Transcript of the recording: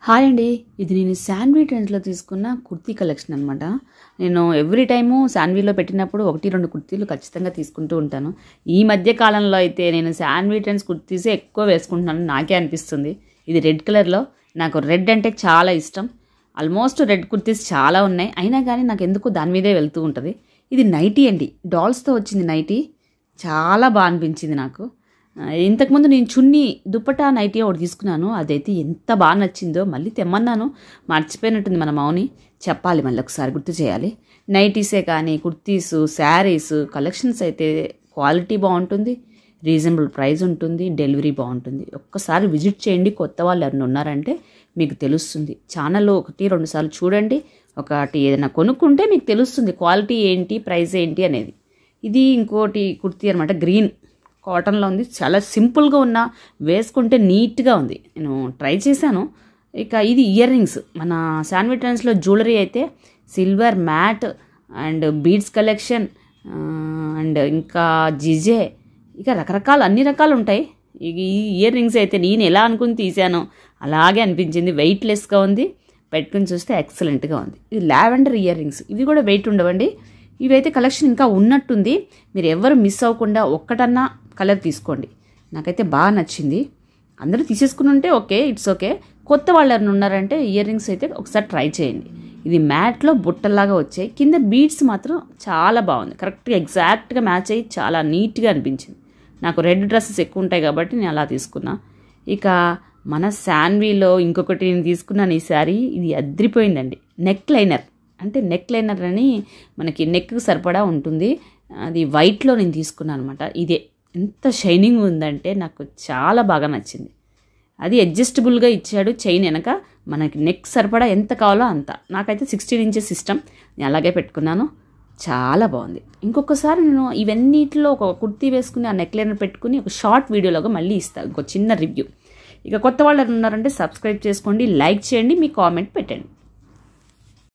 Hi అండి. ఇది నేను శాన్వి ట్రెండ్స్‌లో తీసుకున్న కుర్తీ కలెక్షన్ అనమాట. నేను ఎవ్రీ టైము శాన్విలో పెట్టినప్పుడు 1, 2 కుర్తీలు ఖచ్చితంగా తీసుకుంటూ ఉంటాను. ఈ మధ్య కాలంలో అయితే నేను శాన్వి ట్రెండ్స్ కుర్తీసే ఎక్కువ వేసుకుంటున్నాను నాకే అనిపిస్తుంది. ఇది రెడ్ కలర్‌లో. నాకు రెడ్ అంటే చాలా ఇష్టం. ఆల్మోస్ట్ రెడ్ కుర్తీస్ చాలా ఉన్నాయి. అయినా కానీ నాకు ఎందుకో దాని మీదే వెళ్తూ ఉంటుంది. ఇది నైటీ అండి. డాల్స్‌తో వచ్చింది నైటీ. చాలా బాగా అనిపించింది నాకు. ఇంతకుముందు నేను చున్నీ దుప్పటా నైటీ ఒకటి తీసుకున్నాను. అదైతే ఎంత బాగా నచ్చిందో మళ్ళీ తెమ్మన్నాను. మర్చిపోయినట్టుంది మన మౌని. చెప్పాలి మళ్ళీ ఒకసారి గుర్తు చేయాలి. నైటీసే కానీ కుర్తీసు, శారీస్ కలెక్షన్స్ అయితే క్వాలిటీ బాగుంటుంది, రీజనబుల్ ప్రైస్ ఉంటుంది, డెలివరీ బాగుంటుంది. ఒక్కసారి విజిట్ చేయండి. కొత్త వాళ్ళు ఎవరైనా ఉన్నారంటే మీకు తెలుస్తుంది. ఛానల్లో 1, 2 సార్లు చూడండి. ఒకటి ఏదైనా కొనుక్కుంటే మీకు తెలుస్తుంది క్వాలిటీ ఏంటి, ప్రైస్ ఏంటి అనేది. ఇది ఇంకోటి కుర్తీ అనమాట. గ్రీన్ కాటన్లో ఉంది. చాలా సింపుల్గా ఉన్న వేసుకుంటే నీట్గా ఉంది. నేను ట్రై చేశాను. ఇక ఇది ఇయర్ రింగ్స్. మన శాన్వి ట్రెండ్స్లో జ్యువెలరీ అయితే silver matte and beads collection and ఇంకా జిజే ఇక రకరకాలు అన్ని రకాలు ఉంటాయి. ఈ ఇయర్ రింగ్స్ అయితే నేను ఎలా అనుకుని తీసానో అలాగే అనిపించింది. వెయిట్లెస్గా ఉంది. పెట్టుకుని చూస్తే ఎక్సలెంట్గా ఉంది. ఇది లావెండర్ ఇయర్ రింగ్స్. ఇవి కూడా వెయిట్ ఉండవండి. ఇవైతే కలెక్షన్ ఇంకా ఉన్నట్టుంది. మీరు ఎవరు మిస్ అవ్వకుండా ఒక్కటన్నా కలర్ తీసుకోండి. నాకైతే బాగా నచ్చింది. అందరూ తీసేసుకుని ఉంటే ఓకే, ఇట్స్ ఓకే. కొత్త వాళ్ళు ఎవరైనా ఉన్నారంటే ఇయర్ రింగ్స్ అయితే ఒకసారి ట్రై చేయండి. ఇది మ్యాట్లో బుట్టల్లాగా వచ్చాయి. కింద బీడ్స్ మాత్రం చాలా బాగుంది. కరెక్ట్గా ఎగ్జాక్ట్గా మ్యాచ్ అయ్యి చాలా నీట్గా అనిపించింది. నాకు రెడ్ డ్రెస్సెస్ ఎక్కువ ఉంటాయి కాబట్టి నేను అలా తీసుకున్నా. ఇక మన శాన్విలో ఇంకొకటి నేను తీసుకున్నాను ఈసారి. ఇది అద్రిపోయిందండి. Neck liner. అంటే నెక్ లైనర్ అని మనకి నెక్కి సరిపడా ఉంటుంది. అది వైట్లో నేను తీసుకున్నాను అనమాట. ఇదే ఎంత షైనింగ్ ఉందంటే నాకు చాలా బాగా నచ్చింది. అది అడ్జస్టబుల్గా ఇచ్చాడు. చైన్ వెనక మనకి నెక్ సరిపడా ఎంత కావాలో అంత. నాకైతే 16 ఇంచెస్ ఇష్టం. నేను అలాగే పెట్టుకున్నాను. చాలా బాగుంది. ఇంకొకసారి నేను ఇవన్నిటిలో ఒక కుర్తీ వేసుకుని ఆ నెక్ లైనర్ పెట్టుకుని ఒక షార్ట్ వీడియోలాగా మళ్ళీ ఇస్తాను. ఇంకో చిన్న రివ్యూ. ఇక కొత్త వాళ్ళు ఉన్నారంటే సబ్స్క్రైబ్ చేసుకోండి, లైక్ చేయండి, మీ కామెంట్ పెట్టండి.